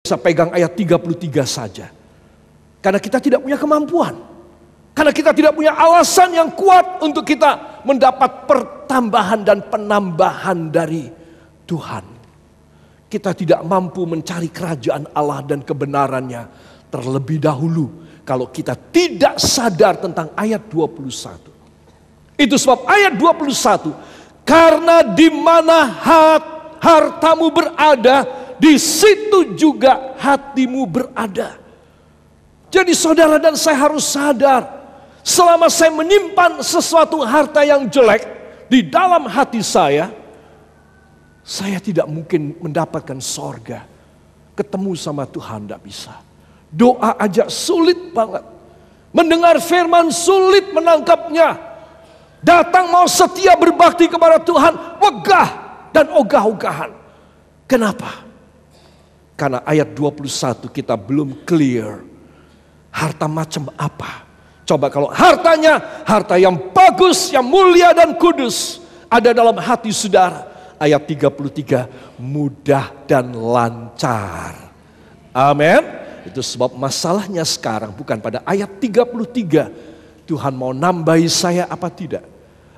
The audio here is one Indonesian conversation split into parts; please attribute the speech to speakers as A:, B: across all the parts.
A: Saya pegang ayat 33 saja. Karena kita tidak punya kemampuan. Karena kita tidak punya alasan yang kuat untuk kita mendapat pertambahan dan penambahan dari Tuhan. Kita tidak mampu mencari kerajaan Allah dan kebenarannya terlebih dahulu kalau kita tidak sadar tentang ayat 21. Itu sebab ayat 21, karena di mana hartamu berada, di situ juga hatimu berada. Jadi saudara dan saya harus sadar, selama saya menyimpan sesuatu harta yang jelek di dalam hati saya tidak mungkin mendapatkan sorga. Ketemu sama Tuhan tidak bisa. Doa aja sulit banget. Mendengar firman sulit menangkapnya. Datang mau setia berbakti kepada Tuhan, wegah dan ogah-ogahan. Kenapa? Karena ayat 21 kita belum clear. Harta macam apa? Coba kalau hartanya, harta yang bagus, yang mulia dan kudus ada dalam hati saudara. Ayat 33, mudah dan lancar. Amin. Itu sebab masalahnya sekarang bukan pada ayat 33. Tuhan mau nambahi saya apa tidak.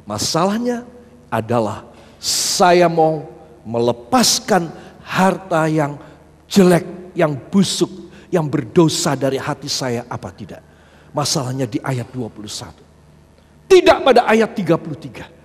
A: Masalahnya adalah saya mau melepaskan harta yang jelek, yang busuk, yang berdosa dari hati saya apa tidak. Masalahnya di ayat 21. Tidak pada ayat 33.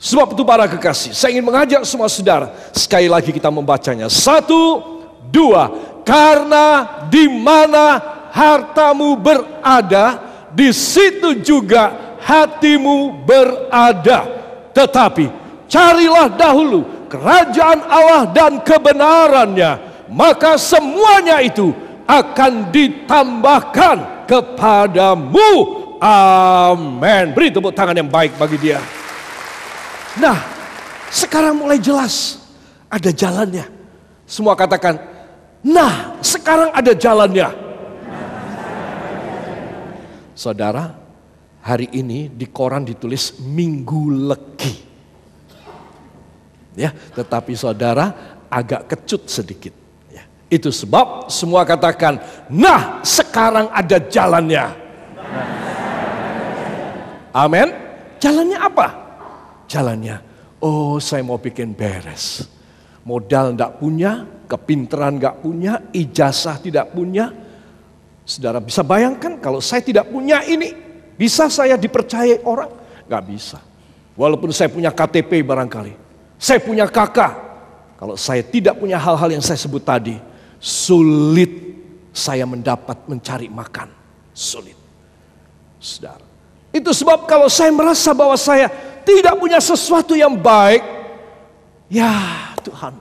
A: Sebab itu para kekasih, saya ingin mengajak semua saudara, sekali lagi kita membacanya. 1, 2, karena di mana hartamu berada, di situ juga hatimu berada. Tetapi carilah dahulu kerajaan Allah dan kebenarannya, maka semuanya itu akan ditambahkan kepadamu. Amin. Beri tepuk tangan yang baik bagi dia. Nah, sekarang mulai jelas ada jalannya. Semua katakan, nah sekarang ada jalannya. Saudara, hari ini di koran ditulis Minggu Legi. Ya, tetapi saudara agak kecut sedikit. Ya, itu sebab semua katakan, nah sekarang ada jalannya. Amin. Jalannya apa? Jalannya, oh saya mau bikin beres. Modal enggak punya, kepintaran enggak punya, ijazah tidak punya. Saudara bisa bayangkan kalau saya tidak punya ini, bisa saya dipercayai orang? Enggak bisa. Walaupun saya punya KTP barangkali, saya punya kakak. Kalau saya tidak punya hal-hal yang saya sebut tadi, sulit saya mencari makan. Sulit. Saudara. Itu sebab kalau saya merasa bahwa saya tidak punya sesuatu yang baik, ya Tuhan,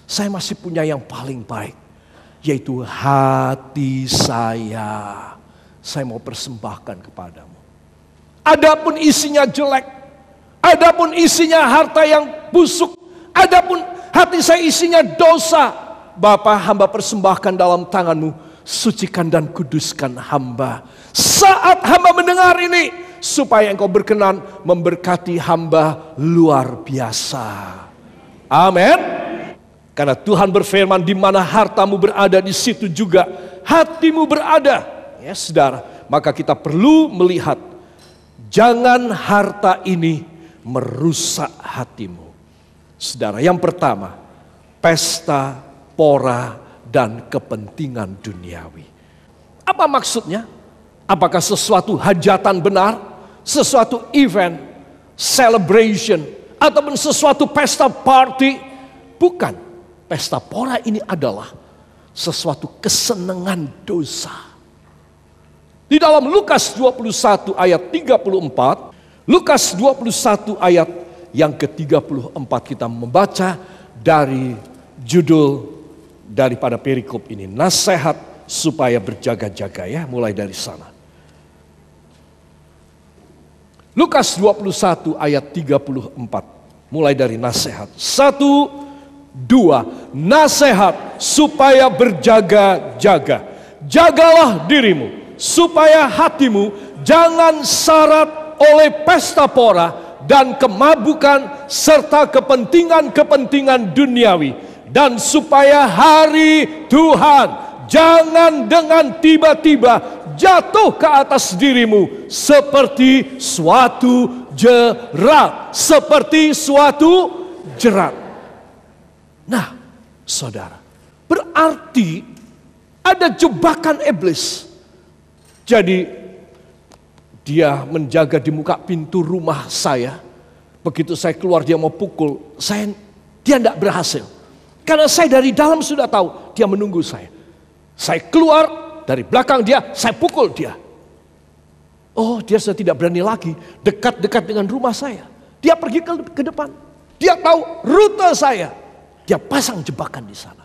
A: saya masih punya yang paling baik, yaitu hati saya. Saya mau persembahkan kepadamu. Adapun isinya jelek, adapun isinya harta yang busuk, adapun hati saya isinya dosa, Bapa, hamba persembahkan dalam tanganmu. Sucikan dan kuduskan hamba. Saat hamba mendengar ini, supaya engkau berkenan memberkati hamba luar biasa. Amin. Karena Tuhan berfirman, di mana hartamu berada, di situ juga hatimu berada. Ya saudara, maka kita perlu melihat, jangan harta ini merusak hatimu. Saudara, yang pertama, pesta, pora, dan kepentingan duniawi. Apa maksudnya? Apakah sesuatu hajatan benar, sesuatu event, celebration, ataupun sesuatu pesta party? Bukan. Pesta pora ini adalah sesuatu kesenangan dosa. Di dalam Lukas 21 ayat 34, Lukas 21 ayat yang ke-34 kita membaca dari judul daripada perikop ini, nasihat supaya berjaga-jaga, ya, mulai dari sana. Lukas 21 ayat 34, mulai dari nasihat. 1, 2, nasihat supaya berjaga-jaga. Jagalah dirimu, supaya hatimu jangan syarat oleh pesta pora dan kemabukan serta kepentingan-kepentingan duniawi. Dan supaya hari Tuhan jangan dengan tiba-tiba jatuh ke atas dirimu seperti suatu jerat. Seperti suatu jerat. Nah, saudara, berarti ada jebakan iblis. Jadi dia menjaga di muka pintu rumah saya. Begitu saya keluar dia mau pukul, dia tidak berhasil. Karena saya dari dalam sudah tahu dia menunggu saya. Saya keluar dari belakang dia, saya pukul dia. Oh, dia sudah tidak berani lagi dekat-dekat dengan rumah saya. Dia pergi ke depan. Dia tahu rute saya. Dia pasang jebakan di sana.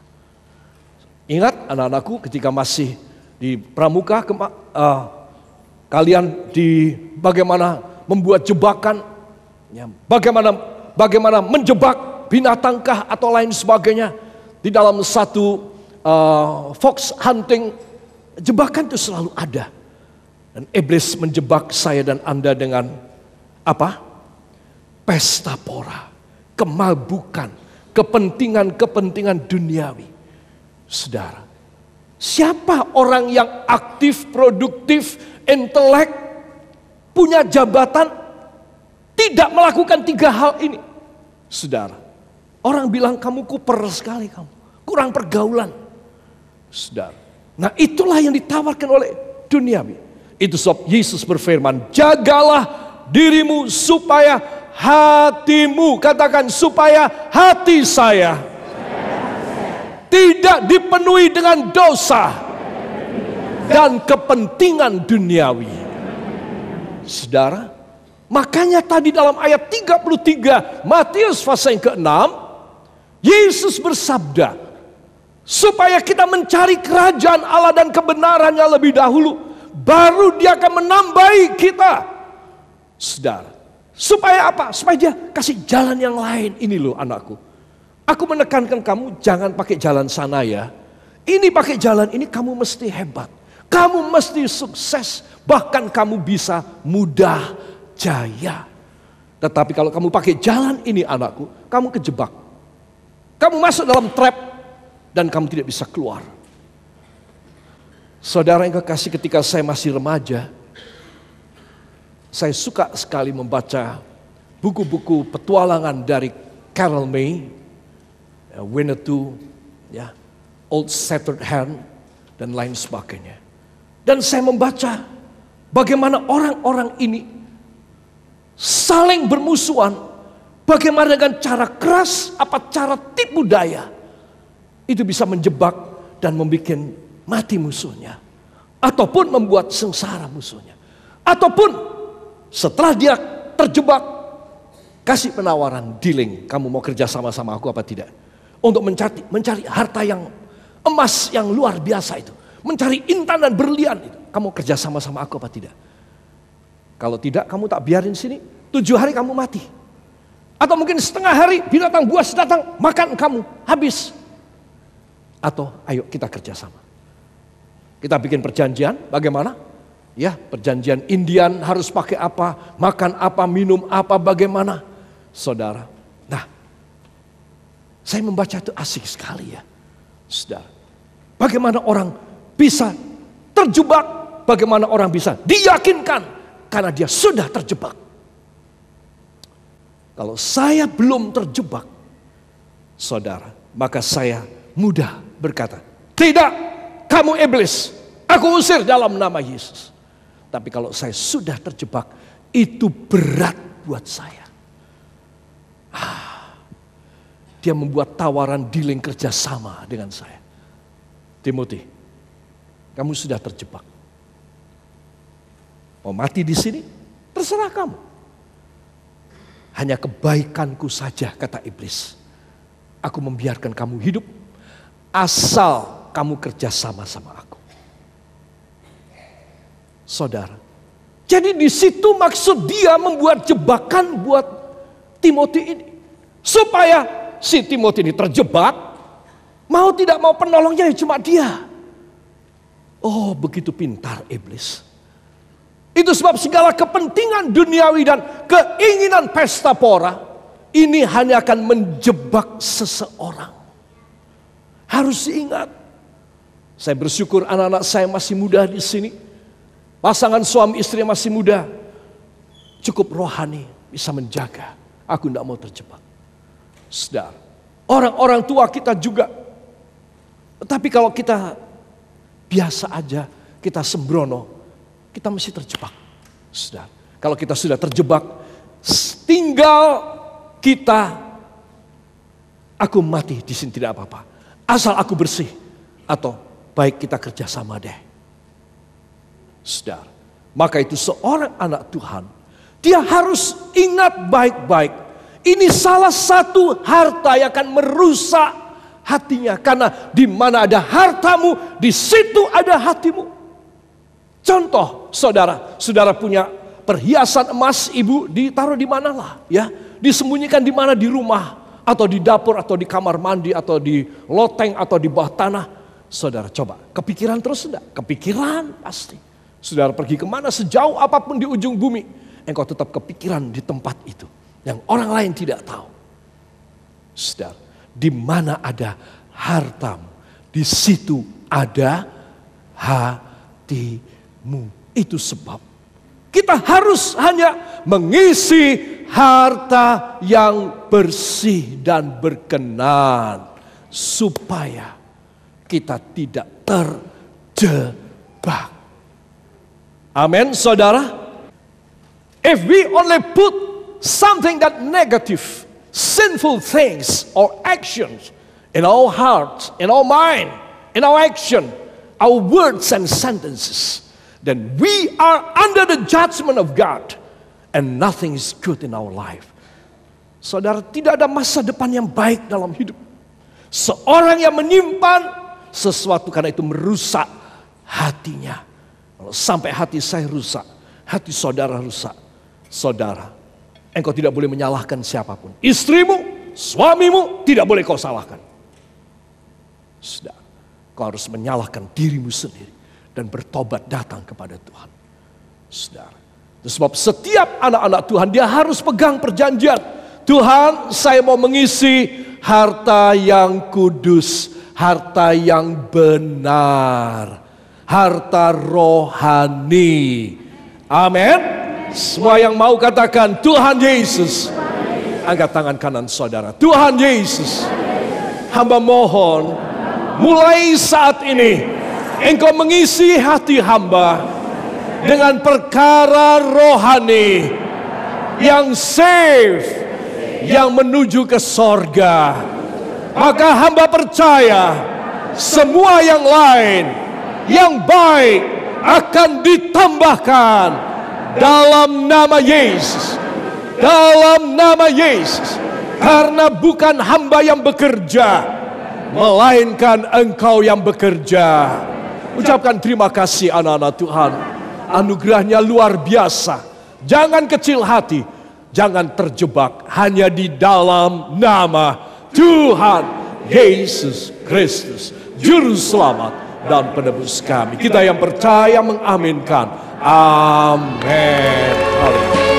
A: Ingat anak-anakku ketika masih di pramuka, kalian bagaimana membuat jebakan, ya, bagaimana menjebak binatangkah atau lain sebagainya. Di dalam satu fox hunting, jebakan itu selalu ada. Dan iblis menjebak saya dan Anda dengan apa? Pesta pora, kemabukan, kepentingan-kepentingan duniawi. Saudara, siapa orang yang aktif, produktif, intelek, punya jabatan, tidak melakukan 3 hal ini? Saudara, orang bilang kamu kuper sekali, kamu kurang pergaulan. Saudara, nah itulah yang ditawarkan oleh duniawi. Itu sebab Yesus berfirman, jagalah dirimu supaya hatimu, katakan supaya hati saya tidak dipenuhi dengan dosa dan kepentingan duniawi. Saudara, makanya tadi dalam ayat 33 Matius pasal yang ke-6, Yesus bersabda, supaya kita mencari kerajaan Allah dan kebenarannya lebih dahulu, baru dia akan menambahi kita. Saudara, supaya apa? Supaya dia kasih jalan yang lain. Ini loh anakku, aku menekankan kamu jangan pakai jalan sana ya. Ini pakai jalan ini kamu mesti hebat, kamu mesti sukses, bahkan kamu bisa mudah jaya. Tetapi kalau kamu pakai jalan ini anakku, kamu kejebak. Kamu masuk dalam trap dan kamu tidak bisa keluar. Saudara yang kekasih, ketika saya masih remaja, saya suka sekali membaca buku-buku petualangan dari Carol May, Winnetou, ya, Old Shattered Hand, dan lain sebagainya. Dan saya membaca bagaimana orang-orang ini saling bermusuhan, bagaimana dengan cara keras, apa cara tipu daya, itu bisa menjebak dan membuat mati musuhnya, ataupun membuat sengsara musuhnya, ataupun setelah dia terjebak kasih penawaran dealing, kamu mau kerja sama-sama aku apa tidak, untuk mencari harta yang emas yang luar biasa itu, mencari intan dan berlian itu, kamu kerja sama-sama aku apa tidak? Kalau tidak, kamu tak biarin sini, 7 hari kamu mati, atau mungkin setengah hari binatang buas datang makan kamu habis, atau ayo kita kerja sama. Kita bikin perjanjian, bagaimana? Ya, perjanjian Indian harus pakai apa, makan apa, minum apa, bagaimana? Saudara, nah, saya membaca itu asik sekali ya. Saudara, bagaimana orang bisa terjebak, bagaimana orang bisa diyakinkan karena dia sudah terjebak. Kalau saya belum terjebak, saudara, maka saya mudah berkata, tidak. Kamu iblis, aku usir dalam nama Yesus. Tapi kalau saya sudah terjebak, itu berat buat saya. Dia membuat tawaran dealing kerjasama dengan saya. Timothy, kamu sudah terjebak. Mau mati di sini, terserah kamu. Hanya kebaikanku saja, kata iblis. Aku membiarkan kamu hidup, asal kamu kerja sama-sama aku. Saudara, jadi di situ maksud dia membuat jebakan buat Timothy ini, supaya si Timothy ini terjebak, mau tidak mau penolongnya cuma dia. Oh, begitu pintar iblis. Itu sebab segala kepentingan duniawi dan keinginan pesta pora ini hanya akan menjebak seseorang. Harus diingat, Saya bersyukur anak-anak saya masih muda di sini. Pasangan suami istri masih muda. Cukup rohani, bisa menjaga. Aku tidak mau terjebak. Saudara, orang-orang tua kita juga. Tetapi kalau kita biasa aja, kita sembrono, kita mesti terjebak. Saudara, kalau kita sudah terjebak, tinggal kita, aku mati di sini tidak apa-apa. Asal aku bersih, atau baik kita kerjasama deh. Saudara, maka itu seorang anak Tuhan, dia harus ingat baik-baik. Ini salah satu harta yang akan merusak hatinya. Karena di mana ada hartamu, di situ ada hatimu. Contoh, saudara punya perhiasan emas, ibu ditaruh di manalah, ya? Disembunyikan di mana, di rumah, atau di dapur, atau di kamar mandi, atau di loteng, atau di bawah tanah. Saudara coba, kepikiran terus enggak? Kepikiran pasti. Saudara pergi kemana, sejauh apapun di ujung bumi, engkau tetap kepikiran di tempat itu yang orang lain tidak tahu. Saudara, di mana ada hartamu, di situ ada hatimu. Itu sebab kita harus hanya mengisi harta yang bersih dan berkenan supaya kita tidak terjebak. Amin, saudara. If we only put something that negative, sinful things or actions in our heart, in our mind, in our action, our words and sentences, then we are under the judgment of God and nothing is good in our life. Saudara, tidak ada masa depan yang baik dalam hidup seorang yang menyimpan sesuatu, karena itu merusak hatinya. Kalau sampai hati saya rusak, hati saudara rusak, saudara, engkau tidak boleh menyalahkan siapapun. Istrimu, suamimu, tidak boleh kau salahkan. Saudara, kau harus menyalahkan dirimu sendiri dan bertobat datang kepada Tuhan. Saudara, sebab setiap anak-anak Tuhan, dia harus pegang perjanjian. Tuhan, saya mau mengisi harta yang kudus, harta yang benar, harta rohani. Amin. Semua yang mau katakan Tuhan Yesus. Angkat tangan kanan saudara. Tuhan Yesus, hamba mohon mulai saat ini Engkau mengisi hati hamba dengan perkara rohani yang safe, yang menuju ke sorga. Maka hamba percaya semua yang lain yang baik akan ditambahkan dalam nama Yesus. Dalam nama Yesus. Karena bukan hamba yang bekerja, melainkan Engkau yang bekerja. Ucapkan terima kasih anak-anak Tuhan. Anugerahnya luar biasa. Jangan kecil hati, jangan terjebak hanya di dalam nama Tuhan Yesus Kristus, Juru Selamat dan Penebus kami. Kita yang percaya mengaminkan. Amin. Haleluya.